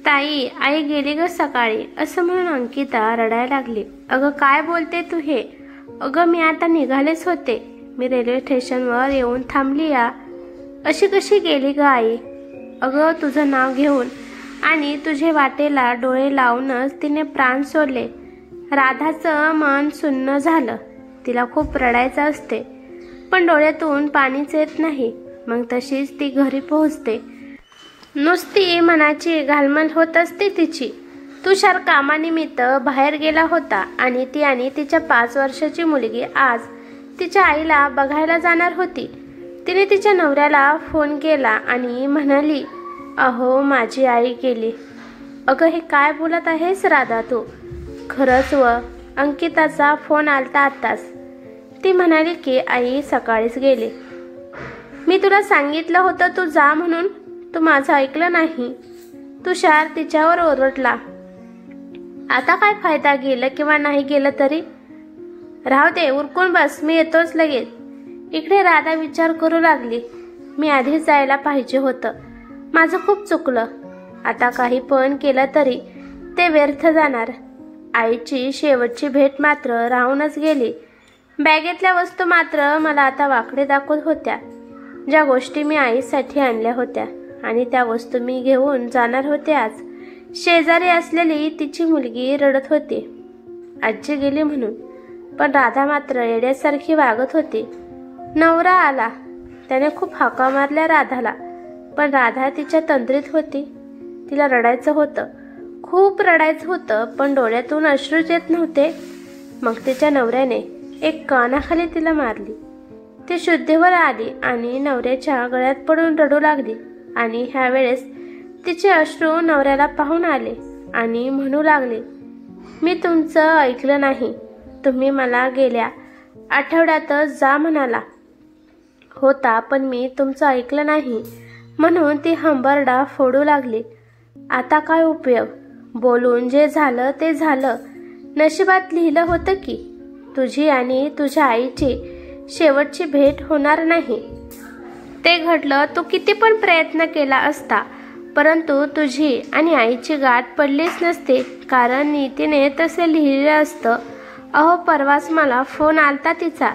ताई, आई गेली ग सकाळी असं म्हणून अंकिता रडायला लागली. अगं काय बोलते तू हे? अगं मी आता निघालेच होते. मी रेल्वे स्टेशनवर येऊन थांबली या. अशी कशी गेली ग आई? अगं तुझं नाव घेऊन आणि तुझे वाटेला डोळे लावूनच तिने प्राण सोडले. राधाचं मन सुन्न झालं. तिला खूप रडायचं असते पण डोळ्यातून पाणीच येत नाही. मग तशीच ती घरी पोहोचते. नुसती मनाची घालमल होत असते तिची. तुषार कामानिमित्त बाहेर गेला होता आणि ती आणि तिच्या 5 वर्षाची मुलगी आज तिच्या आईला बघायला जाणार होती. तिने तिच्या नवऱ्याला फोन केला आणि म्हणाली, अहो माझी आई गेली. अगं हे काय बोलत आहेस राधा तू? खरंच व अंकिताचा फोन आलता आत्ताच. ती म्हणाली की आई सकाळीच गेली. मी तुला सांगितलं होतं तू जा म्हणून. तू माझं ऐकलं नाही. तुषार तिच्यावर ओरडला. आता काय फायदा, गेलं किंवा नाही गेलं तरी? राहू दे, उरकून बस, मी येतोच लगेच. इकडे राधा विचार करू लागली. मी आधीच जायला पाहिजे होतं. माझं खूप चुकलं. आता काही पण केलं तरी ते व्यर्थ जाणार. आईची शेवटची भेट मात्र राहूनच गेली. बॅगेतल्या वस्तू मात्र मला आता वाकडे दाखवत होत्या. ज्या गोष्टी मी आईसाठी आणल्या होत्या आणि त्या वस्तू मी घेऊन जाणार होते आज. शेजारी असलेली तिची मुलगी रडत होती आजी गेली म्हणून. पण राधा मात्र येड्यासारखी वागत होती. नवरा आला. त्याने खूप हाका मारल्या राधाला. पण राधा तिच्या तंद्रीत होती. तिला रडायचं होतं, खूप रडायचं होतं, पण डोळ्यातून अश्रूच येत नव्हते. मग तिच्या नवऱ्याने एक कानाखाली तिला मारली. ती शुद्धीवर आली आणि नवऱ्याच्या गळ्यात पडून रडू लागली. आणि ह्यावेळेस तिचे अश्रू नवऱ्याला पाहून आले आणि म्हणू लागले, मी तुमचं ऐकलं नाही. तुम्ही मला गेल्या आठवड्यातच जा म्हणाला होता पण मी तुमचं ऐकलं नाही. म्हणून ती हंबरडा फोडू लागली. आता काय उपयोग? बोलून जे झालं ते झालं. नशिबात लिहिलं होतं की तुझी आणि तुझ्या आईची शेवटची भेट होणार नाही. ते घडलं. तू किती पण प्रयत्न केला असता परंतु तुझी आणि आईची गाठ पडलीच नसते, कारण नीतीने तसे लिहिलं असतं. अहो परवाच मला फोन आलता तिचा.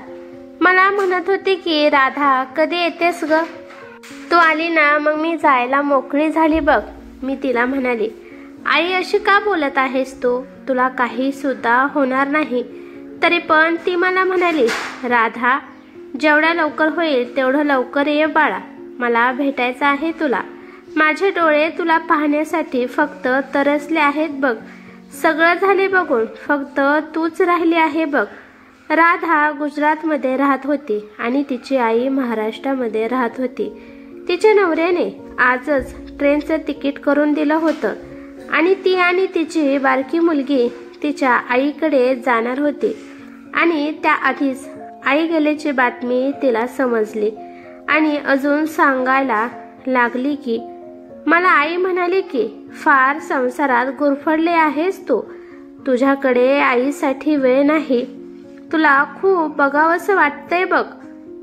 मला म्हणत होती की राधा कधी येतेस ग? तू आली ना मग मी जायला मोकळी झाली बघ. मी तिला म्हणाली, आई अशी का बोलत आहेस तू? तुला काही सुद्धा होणार नाही. तरी पण ती मला म्हणाली, राधा जेवढ्या लवकर होईल तेवढं लवकर ये बाळा. मला भेटायचं आहे तुला. माझे डोळे तुला पाहण्यासाठी फक्त तरसले आहेत बघ. सगळं झाले बघून, फक्त तूच राहिली आहे बघ. राधा गुजरातमध्ये राहत होती आणि तिची आई महाराष्ट्रामध्ये राहत होती. तिच्या नवऱ्याने आजच ट्रेनचं तिकीट करून दिलं होतं आणि ती आणि तिची बारकी मुलगी तिच्या आईकडे जाणार होती. आणि त्याआधीच आई गेल्याची बातमी तिला समजली आणि अजून सांगायला लागली की मला आई म्हणाली की फार संसारात गुरफडले आहेस तू. तुझ्याकडे आईसाठी वेळ नाही. तुला खूप बघावंसं वाटतंय बघ.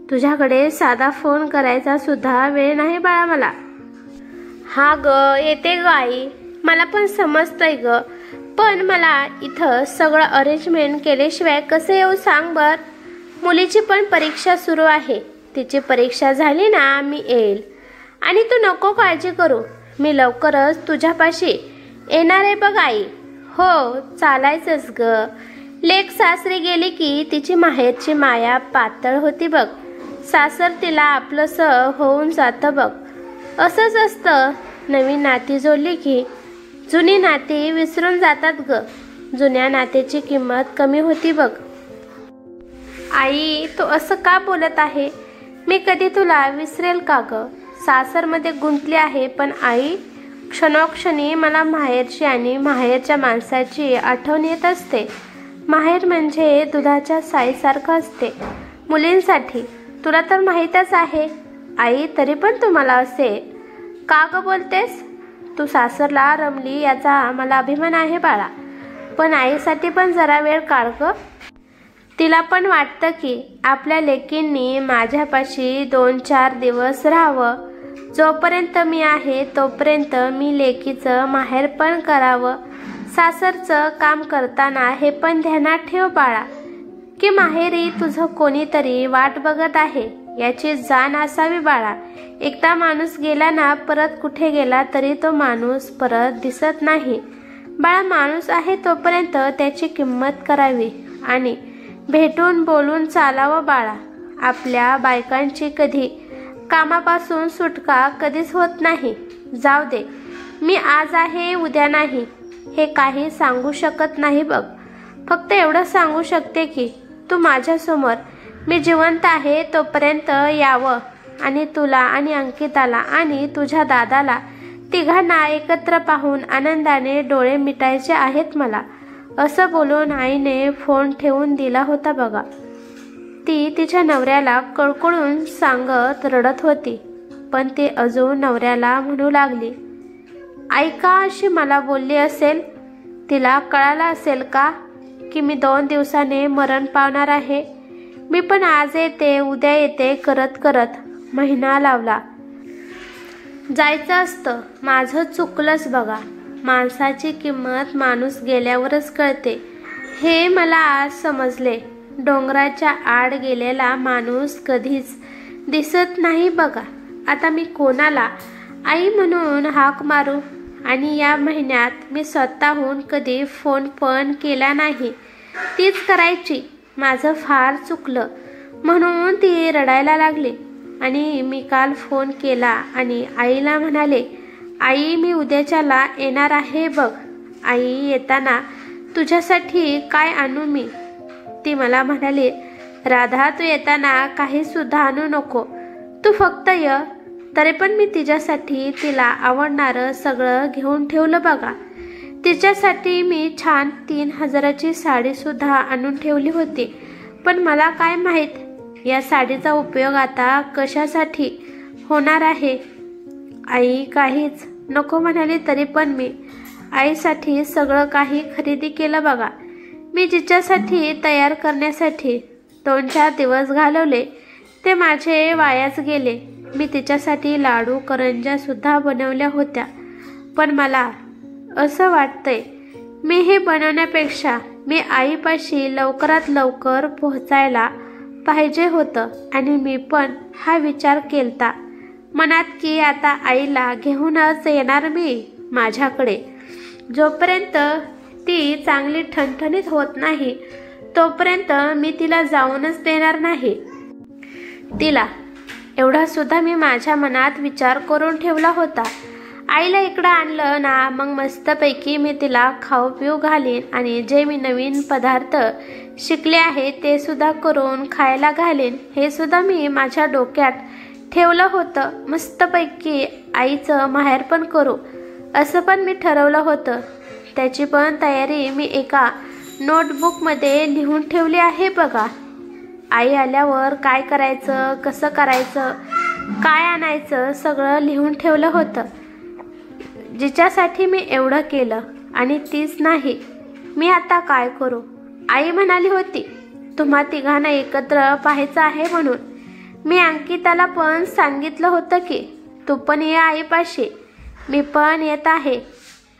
तुझ्याकडे साधा फोन करायचा सुद्धा वेळ नाही बाळा मला. हा ग येते ग आई, मला पण समजतंय ग, पण मला इथं सगळं अरेंजमेंट केल्याशिवाय कसं येऊ सांग बर. मुलीची पण परीक्षा सुरू आहे. तिची परीक्षा झाली ना मी येईल. आणि तू नको काळजी करू, मी लवकरच तुझ्यापाशी येणार आहे बघ आई. हो चालायचंच ग. लेक सासरी गेली की तिची माहेरची माया पातळ होती बघ. सासर तिला आपलंसं होऊन जातं बघ. असंच असतं. नवीन नाती जोडली की जुनी नाती विसरून जातात ग. जुन्या नात्याची किंमत कमी होती बघ. आई तू असं का बोलत आहे? मी कधी तुला विसरेल का ग? सासरमध्ये गुंतली आहे पण आई क्षणोक्षणी मला माहेरची आणि माहेरच्या माणसाची आठवण येत असते. माहेर म्हणजे दुधाच्या साईसारखं असते मुलींसाठी. तुला तर माहीतच आहे आई, तरी पण तू मला असे का ग बोलतेस? तू सासरला रमली याचा मला अभिमान आहे बाळा, पण आईसाठी पण जरा वेळ काढ ग. तिला पण वाटतं की आपल्या लेकींनी माझ्यापाशी 2-4 दिवस राहावं. जोपर्यंत मी आहे तोपर्यंत मी लेकीचं माहेर पण करावं, सासरचं काम करताना हे पण ध्यानात ठेव बाळा, की माहेरी तुझं कोणीतरी वाट बघत आहे याची जाण असावी बाळा. एकदा माणूस गेला ना, परत कुठे गेला तरी तो माणूस परत दिसत नाही बाळा. माणूस आहे तोपर्यंत त्याची किंमत करावी आणि भेटून बोलून चालावं बाळा. आपल्या बायकांची कधी कामापासून सुटका कधीच होत नाही. जाऊ दे, मी आज आहे उद्या नाही हे काही सांगू शकत नाही बघ. फक्त एवढं सांगू शकते की तू माझ्यासमोर मी जिवंत आहे तोपर्यंत यावं आणि तुला आणि अंकिताला आणि तुझ्या दादाला तिघांना एकत्र पाहून आनंदाने डोळे मिटायचे आहेत मला. असं बोलून आईने फोन ठेवून दिला होता बघा. ती तिच्या नवऱ्याला कळकळून सांगत रडत होती, पण ती अजून नवऱ्याला म्हणू लागली, आई का अशी मला बोलली असेल? तिला कळालं असेल का की मी 2 दिवसाने मरण पावणार आहे? मी पण आज येते उद्या येते करत करत महिना लावला. जायचं असतं, माझं चुकलंच बघा. माणसाची किंमत माणूस गेल्यावरच कळते हे मला आज समजले. डोंगराच्या आड गेलेला माणूस कधीच दिसत नाही बघा. आता मी कोणाला आई म्हणून हाक मारू? आणि या महिन्यात मी स्वतःहून कधी फोन पण केला नाही. तीच करायची. माझं फार चुकलं. म्हणून ती रडायला लागली आणि मी काल फोन केला आणि आईला म्हणाले, आई मी उद्याच्याला येणार आहे बघ. आई येताना तुझ्यासाठी काय आणू मी? ती मला म्हणाली, राधा तू येताना काही सुद्धा आणू नको, तू फक्त ये. तरी पण मी तिच्यासाठी तिला आवडणारं सगळं घेऊन ठेवलं बघा. तिच्यासाठी मी छान 3000ची साडी सुद्धा आणून ठेवली होती. पण मला काय माहीत या साडीचा उपयोग आता कशासाठी होणार आहे. आई काहीच नको म्हणाली तरी पण मी आईसाठी सगळं काही खरेदी केलं बघा. मी जिच्यासाठी तयार करण्यासाठी 2-4 दिवस घालवले ते माझे वायाच गेले. मी तिच्यासाठी लाडू करंज्या सुद्धा बनवल्या होत्या. पण मला असं वाटतंय मी हे बनवण्यापेक्षा मी आईपाशी लवकरात लवकर पोहोचायला पाहिजे होतं. आणि मी पण हा विचार केलता मनात की आता आईला घेऊनच येणार मी माझ्याकडे. जोपर्यंत ती चांगली ठणठणीत होत नाही तोपर्यंत मी तिला जाऊनच देणार नाही. तिला एवढा सुद्धा मी माझ्या मनात विचार करून ठेवला होता. आईला इकडं आणलं ना, मग मस्तपैकी मी तिला खाऊ पिऊ घालीन आणि जे मी नवीन पदार्थ शिकले आहे ते सुद्धा करून खायला घालीन. हे सुद्धा मी माझ्या डोक्यात ठेवलं होतं. मस्तपैकी आईचं माहेर पण करू असं पण मी ठरवलं होतं. त्याची पण तयारी मी एका नोटबुकमध्ये लिहून ठेवली आहे बघा. आई आल्यावर काय करायचं, कसं करायचं, काय आणायचं सगळं लिहून ठेवलं होतं. जिच्यासाठी मी एवढं केलं आणि तीच नाही, मी आता काय करू? आई म्हणाली होती तुम्हा तिघांना एकत्र पाहायचं आहे म्हणून. मी अंकिताला पण सांगितलं होतं की तू पण ये आईपाशी. मी पण येत आहे.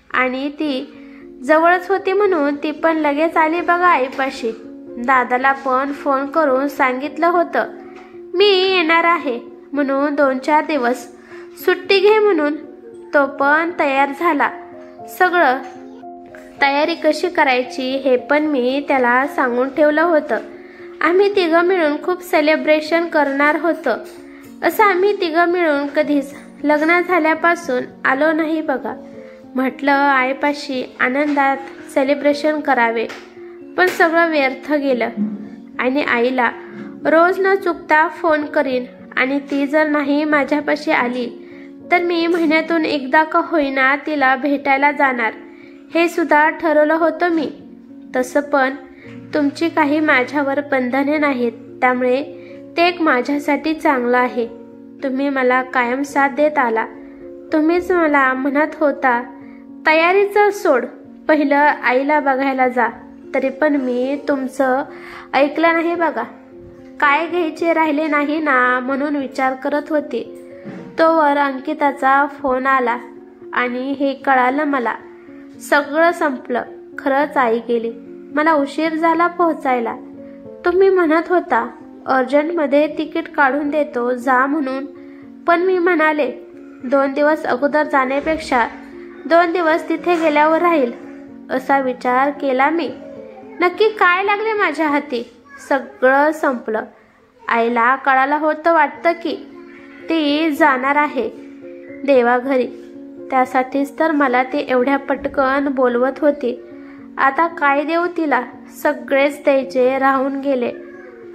आणि ती जवळच होती म्हणून ती पण लगेच आली बघा आईपाशी. दादाला पण फोन करून सांगितलं होतं मी येणार आहे म्हणून 2-4 दिवस सुट्टी घे म्हणून. तो पण तयार झाला. सगळं तयारी कशी करायची हे पण मी त्याला सांगून ठेवलं होतं. आम्ही तिघं मिळून खूप सेलिब्रेशन करणार होतं. असं आम्ही तिघं मिळून कधीच लग्न झाल्यापासून आलो नाही बघा. म्हटलं आईपाशी आनंदात सेलिब्रेशन करावे, पण सगळं व्यर्थ गेलं. आणि आईला रोज न चुकता फोन करीन आणि ती जर नाही माझ्यापाशी आली तर मी महिन्यातून एकदा का होईना तिला भेटायला जाणार हे सुद्धा ठरवलं होतं मी. तसं पण तुमची काही माझ्यावर बंधने नाहीत, त्यामुळे ते एक माझ्यासाठी चांगलं आहे. तुम्ही मला कायम साथ देत आला. तुम्हीच मला म्हणत होता तयारीचं सोड, पहिलं आईला बघायला जा. तरी पण मी तुमचं ऐकलं नाही बघा. काय घ्यायचे राहिले नाही ना म्हणून विचार करत होते. तोवर अंकिताचा फोन आला आणि हे कळालं मला. सगळं संपलं. खरंच आई गेली. मला उशीर झाला पोहोचायला. तुम्ही म्हणत होता अर्जंटमध्ये तिकीट काढून देतो जा म्हणून, पण मी म्हणाले 2 दिवस अगोदर जाण्यापेक्षा 2 दिवस तिथे गेल्यावर राहील असा विचार केला मी. नक्की काय लागले माझ्या हाती? सगळं संपलं. आईला कळालं होतं वाटतं की ती जाणार आहे देवाघरी. त्यासाठीच तर मला ती एवढ्या पटकन बोलवत होती. आता काय देऊ तिला? सगळेच द्यायचे राहून गेले.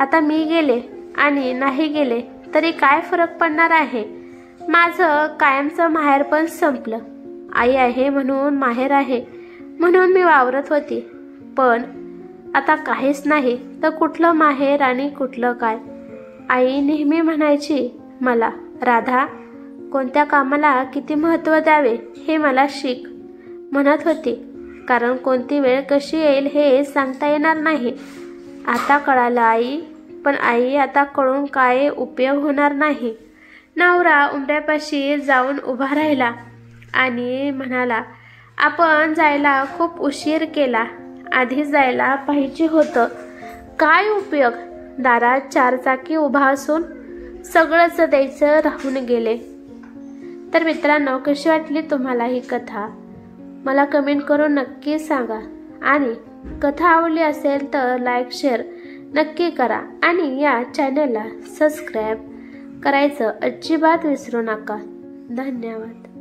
आता मी गेले आणि नाही गेले तरी काय फरक पडणार आहे? माझं कायमचं माहेर पण संपलं. आई आहे म्हणून माहेर आहे म्हणून मी वावरत होती. पण आता काहीच नाही तर कुठलं माहेर आणि कुठलं काय? आई नेहमी म्हणायची मला, राधा कोणत्या कामाला किती महत्त्व द्यावे हे मला शिक म्हणत होती. कारण कोणती वेळ कशी येईल हे सांगता येणार नाही. आता कळालं आई. पण आई आता कळून काय उपयोग होणार नाही. नवरा उंबऱ्यापाशी जाऊन उभा राहिला आणि म्हणाला, आपण जायला खूप उशीर केला. आधी जायला पाहिजे होतं. काय उपयोग? दारात 4 चाकी उभा असून सगळंच द्यायचं राहून गेले. तर मित्रांनो, कशी वाटली तुम्हाला ही कथा? मला कमेंट करून नक्की सांगा. आणि कथा आवडली असेल तर लाईक शेअर नक्की करा आणि या चॅनलला सबस्क्राईब करायचं अजिबात विसरू नका. धन्यवाद.